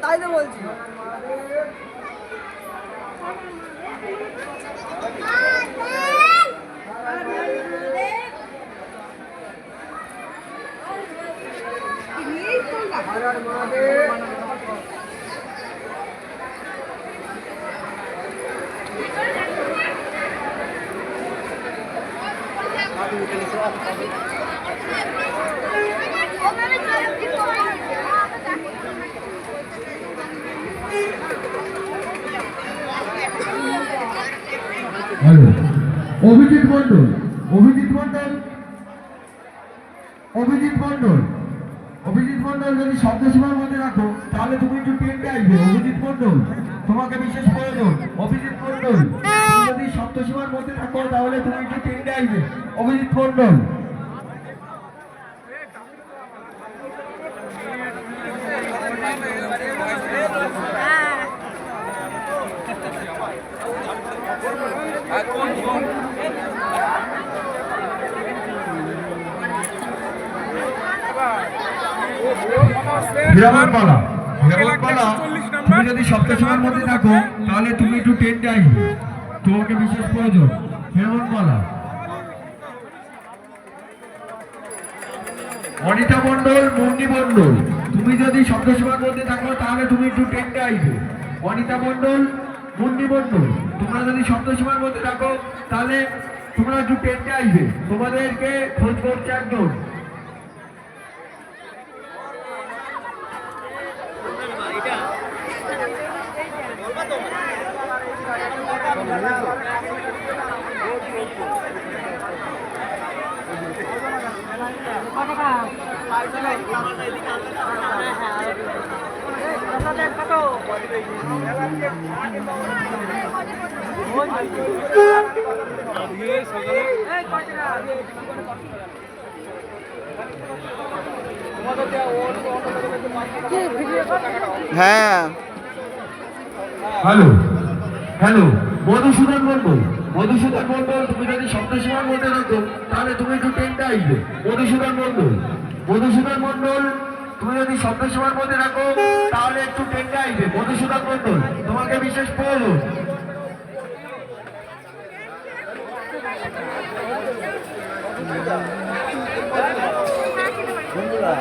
তাই তো বলছি। হ্যালো, অভিজিৎ মন্ডল, অভিজিৎ মন্ডল, অভিজিৎ মন্ডল, অভিজিৎ মন্ডল যদি শব্দসীমার মধ্যে রাখো তাহলে তুমি একটু টেন্টে আসবে। অভিজিৎ মন্ডল, তোমাকে বিশেষ প্রয়োজন। অভিজিৎ মন্ডল, তুমি যদি শব্দসীমার মধ্যে থাকো তাহলে তুমি একটু টেন্টে আসবে। অভিজিৎ মন্ডল। হিরামনপালা, হিরামনপালা, তুমি যদি সপ্তাহের মধ্যে থাকো তাহলে তুমি একটু টেন্টে আসবে, তোমাকে বিশেষ প্রয়োজন। হিরামনপালা। অনিতা মন্ডল, মুন্নি মন্ডল, তুমি যদি সপ্তাহের মধ্যে থাকো তাহলে তুমি একটু টেন্টে আসবে। অনিতা মন্ডল, মুন্নি মন্ডল, তোমরা যদি সপ্তাহের মধ্যে থাকো তাহলে তোমরা একটু টেন্টে আসবে, তোমাদেরকে খোঁজ করছে একজন। হ্যাঁ, হ্যালো, হ্যালো, মধুসূদন মন্ডল, মধুসূদন মন্ডল, তুমি যদি সপ্তাহের মধ্যে থাকো তাহলে তুমি একটু টেন্টে আসবে। মধুসূদন মন্ডল, মধুসূদন মন্ডল, তুমি যদি সপ্তাহের মধ্যে থাকো তাহলে একটু টেন্টে আসবে। মধুসূদন মন্ডল, তোমাকে বিশেষ প্রয়োজন। বন্ধুরা